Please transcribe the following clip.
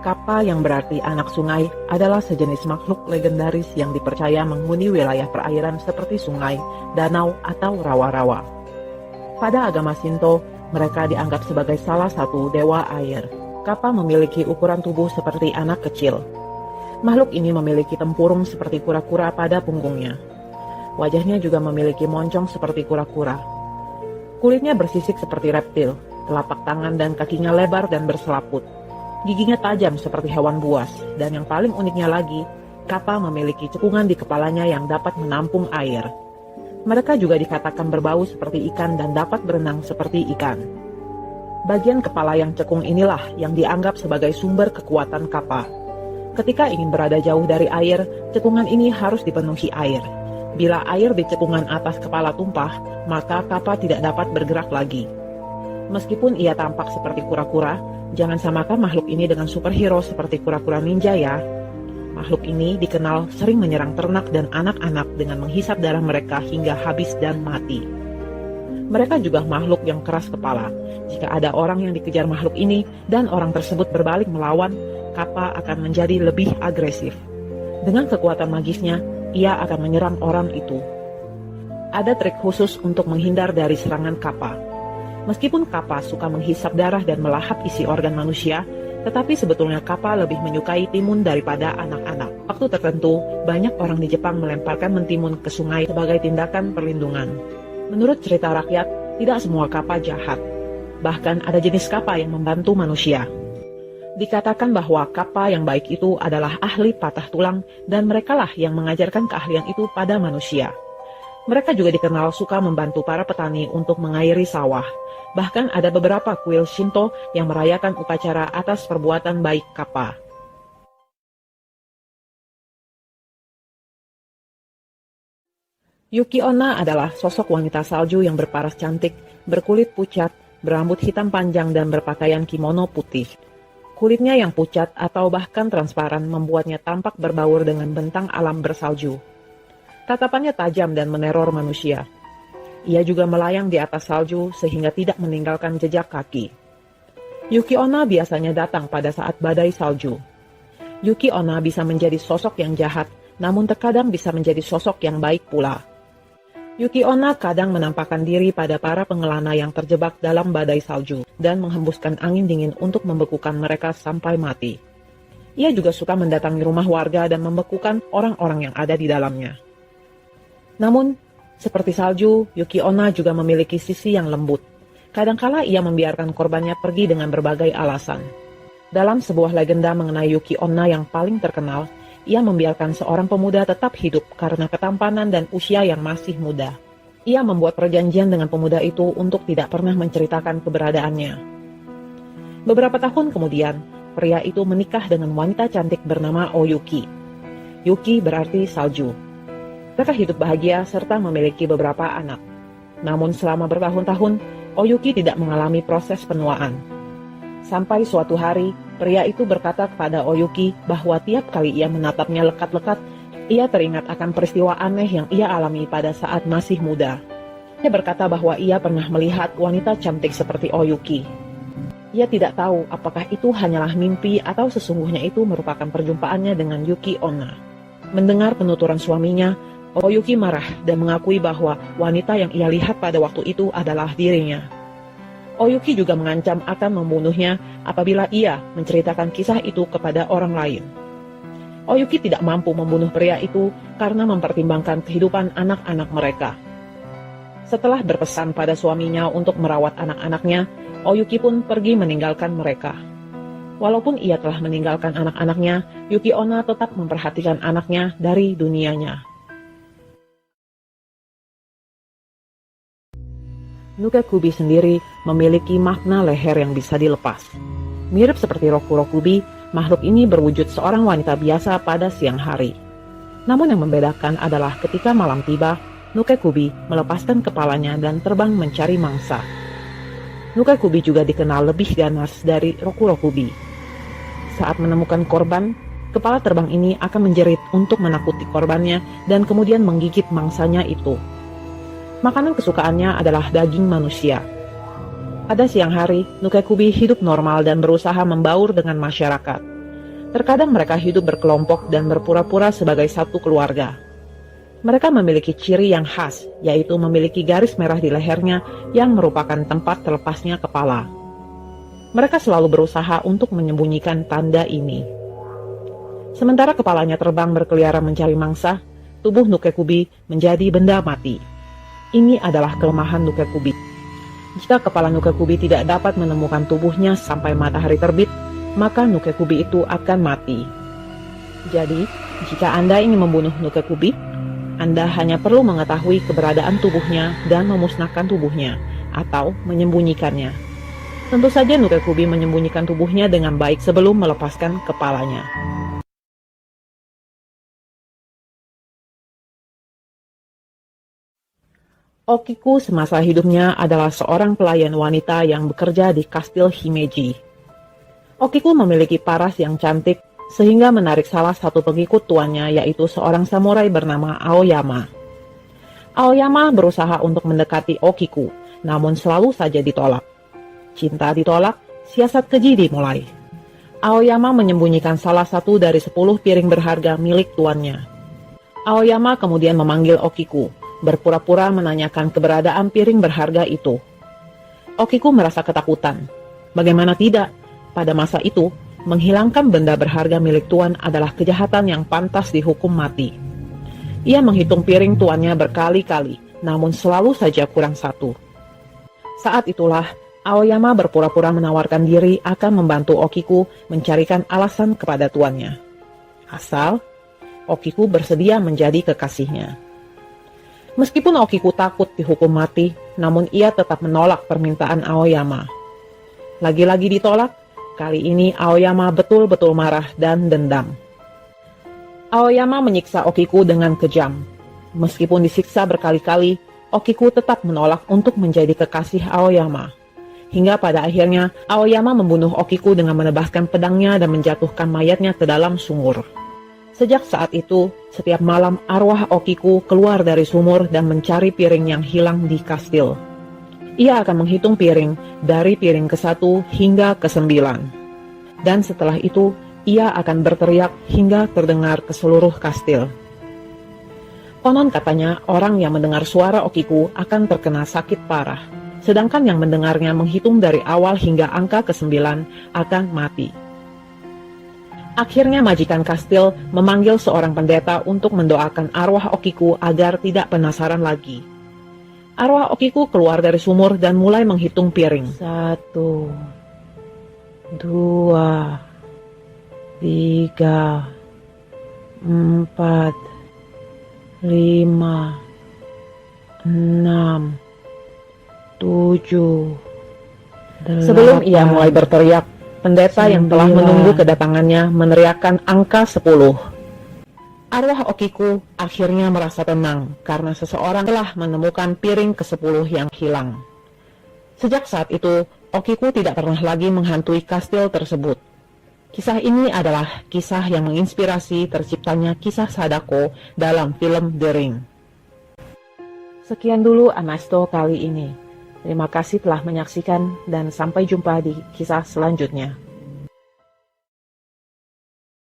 Kappa yang berarti anak sungai adalah sejenis makhluk legendaris yang dipercaya menghuni wilayah perairan seperti sungai, danau, atau rawa-rawa. Pada agama Shinto, mereka dianggap sebagai salah satu dewa air. Kappa memiliki ukuran tubuh seperti anak kecil. Makhluk ini memiliki tempurung seperti kura-kura pada punggungnya. Wajahnya juga memiliki moncong seperti kura-kura. Kulitnya bersisik seperti reptil, telapak tangan dan kakinya lebar dan berselaput. Giginya tajam seperti hewan buas, dan yang paling uniknya lagi, Kappa memiliki cekungan di kepalanya yang dapat menampung air. Mereka juga dikatakan berbau seperti ikan dan dapat berenang seperti ikan. Bagian kepala yang cekung inilah yang dianggap sebagai sumber kekuatan Kappa. Ketika ingin berada jauh dari air, cekungan ini harus dipenuhi air. Bila air di cekungan atas kepala tumpah, maka Kappa tidak dapat bergerak lagi. Meskipun ia tampak seperti kura-kura, jangan samakan makhluk ini dengan superhero seperti kura-kura ninja ya. Makhluk ini dikenal sering menyerang ternak dan anak-anak dengan menghisap darah mereka hingga habis dan mati. Mereka juga makhluk yang keras kepala. Jika ada orang yang dikejar makhluk ini dan orang tersebut berbalik melawan, Kappa akan menjadi lebih agresif. Dengan kekuatan magisnya, ia akan menyerang orang itu. Ada trik khusus untuk menghindar dari serangan Kappa. Meskipun Kappa suka menghisap darah dan melahap isi organ manusia, tetapi sebetulnya Kappa lebih menyukai timun daripada anak-anak. Waktu tertentu, banyak orang di Jepang melemparkan mentimun ke sungai sebagai tindakan perlindungan. Menurut cerita rakyat, tidak semua Kappa jahat. Bahkan ada jenis Kappa yang membantu manusia. Dikatakan bahwa Kappa yang baik itu adalah ahli patah tulang dan merekalah yang mengajarkan keahlian itu pada manusia. Mereka juga dikenal suka membantu para petani untuk mengairi sawah. Bahkan ada beberapa kuil Shinto yang merayakan upacara atas perbuatan baik Kappa. Yuki Onna adalah sosok wanita salju yang berparas cantik, berkulit pucat, berambut hitam panjang dan berpakaian kimono putih. Kulitnya yang pucat atau bahkan transparan membuatnya tampak berbaur dengan bentang alam bersalju. Tatapannya tajam dan meneror manusia. Ia juga melayang di atas salju sehingga tidak meninggalkan jejak kaki. Yuki Onna biasanya datang pada saat badai salju. Yuki Onna bisa menjadi sosok yang jahat, namun terkadang bisa menjadi sosok yang baik pula. Yuki Onna kadang menampakkan diri pada para pengelana yang terjebak dalam badai salju dan menghembuskan angin dingin untuk membekukan mereka sampai mati. Ia juga suka mendatangi rumah warga dan membekukan orang-orang yang ada di dalamnya. Namun, seperti salju, Yuki Onna juga memiliki sisi yang lembut. Kadangkala ia membiarkan korbannya pergi dengan berbagai alasan. Dalam sebuah legenda mengenai Yuki Onna yang paling terkenal, ia membiarkan seorang pemuda tetap hidup karena ketampanan dan usia yang masih muda. Ia membuat perjanjian dengan pemuda itu untuk tidak pernah menceritakan keberadaannya. Beberapa tahun kemudian, pria itu menikah dengan wanita cantik bernama Oyuki. Yuki berarti salju. Mereka hidup bahagia serta memiliki beberapa anak. Namun selama bertahun-tahun, Oyuki tidak mengalami proses penuaan. Sampai suatu hari, pria itu berkata kepada Oyuki bahwa tiap kali ia menatapnya lekat-lekat, ia teringat akan peristiwa aneh yang ia alami pada saat masih muda. Ia berkata bahwa ia pernah melihat wanita cantik seperti Oyuki. Ia tidak tahu apakah itu hanyalah mimpi atau sesungguhnya itu merupakan perjumpaannya dengan Yuki Onna. Mendengar penuturan suaminya, Oyuki marah dan mengakui bahwa wanita yang ia lihat pada waktu itu adalah dirinya. Oyuki juga mengancam akan membunuhnya apabila ia menceritakan kisah itu kepada orang lain. Oyuki tidak mampu membunuh pria itu karena mempertimbangkan kehidupan anak-anak mereka. Setelah berpesan pada suaminya untuk merawat anak-anaknya, Oyuki pun pergi meninggalkan mereka. Walaupun ia telah meninggalkan anak-anaknya, Yuki Onna tetap memperhatikan anaknya dari dunianya. Nuka-Kubi sendiri memiliki makna leher yang bisa dilepas. Mirip seperti Roku-Rokubi, makhluk ini berwujud seorang wanita biasa pada siang hari. Namun yang membedakan adalah ketika malam tiba, Nuka-Kubi melepaskan kepalanya dan terbang mencari mangsa. Nuka-Kubi juga dikenal lebih ganas dari Roku-Rokubi. Saat menemukan korban, kepala terbang ini akan menjerit untuk menakuti korbannya dan kemudian menggigit mangsanya itu. Makanan kesukaannya adalah daging manusia. Pada siang hari, Nuka-Kubi hidup normal dan berusaha membaur dengan masyarakat. Terkadang mereka hidup berkelompok dan berpura-pura sebagai satu keluarga. Mereka memiliki ciri yang khas, yaitu memiliki garis merah di lehernya yang merupakan tempat terlepasnya kepala. Mereka selalu berusaha untuk menyembunyikan tanda ini. Sementara kepalanya terbang berkeliaran mencari mangsa, tubuh Nukekubi menjadi benda mati. Ini adalah kelemahan Nukekubi. Jika kepala Nukekubi tidak dapat menemukan tubuhnya sampai matahari terbit, maka Nukekubi itu akan mati. Jadi, jika Anda ingin membunuh Nukekubi, Anda hanya perlu mengetahui keberadaan tubuhnya dan memusnahkan tubuhnya, atau menyembunyikannya. Tentu saja Nukekubi menyembunyikan tubuhnya dengan baik sebelum melepaskan kepalanya. Okiku semasa hidupnya adalah seorang pelayan wanita yang bekerja di kastil Himeji. Okiku memiliki paras yang cantik sehingga menarik salah satu pengikut tuannya, yaitu seorang samurai bernama Aoyama. Aoyama berusaha untuk mendekati Okiku, namun selalu saja ditolak. Cinta ditolak, siasat keji dimulai. Aoyama menyembunyikan salah satu dari 10 piring berharga milik tuannya. Aoyama kemudian memanggil Okiku, berpura-pura menanyakan keberadaan piring berharga itu. Okiku merasa ketakutan. Bagaimana tidak? Pada masa itu, menghilangkan benda berharga milik tuan adalah kejahatan yang pantas dihukum mati. Ia menghitung piring tuannya berkali-kali, namun selalu saja kurang satu. Saat itulah, Aoyama berpura-pura menawarkan diri akan membantu Okiku mencarikan alasan kepada tuannya. Asal, Okiku bersedia menjadi kekasihnya. Meskipun Okiku takut dihukum mati, namun ia tetap menolak permintaan Aoyama. Lagi-lagi ditolak. Kali ini Aoyama betul-betul marah dan dendam. Aoyama menyiksa Okiku dengan kejam. Meskipun disiksa berkali-kali, Okiku tetap menolak untuk menjadi kekasih Aoyama. Hingga pada akhirnya, Aoyama membunuh Okiku dengan menebaskan pedangnya dan menjatuhkan mayatnya ke dalam sumur. Sejak saat itu, setiap malam arwah Okiku keluar dari sumur dan mencari piring yang hilang di kastil. Ia akan menghitung piring dari piring ke-1 hingga ke-9. Dan setelah itu, ia akan berteriak hingga terdengar ke seluruh kastil. Konon katanya orang yang mendengar suara Okiku akan terkena sakit parah, sedangkan yang mendengarnya menghitung dari awal hingga angka ke-9 akan mati. Akhirnya majikan kastil memanggil seorang pendeta untuk mendoakan arwah Okiku agar tidak penasaran lagi. Arwah Okiku keluar dari sumur dan mulai menghitung piring. 1, 2, 3, 4, 5, 6, 7, 8. Sebelum ia mulai berteriak, pendeta yang telah menunggu kedatangannya meneriakkan angka 10. Arwah Okiku akhirnya merasa tenang karena seseorang telah menemukan piring ke-10 yang hilang. Sejak saat itu, Okiku tidak pernah lagi menghantui kastil tersebut. Kisah ini adalah kisah yang menginspirasi terciptanya kisah Sadako dalam film The Ring. Sekian dulu Anasto kali ini. Terima kasih telah menyaksikan dan sampai jumpa di kisah selanjutnya.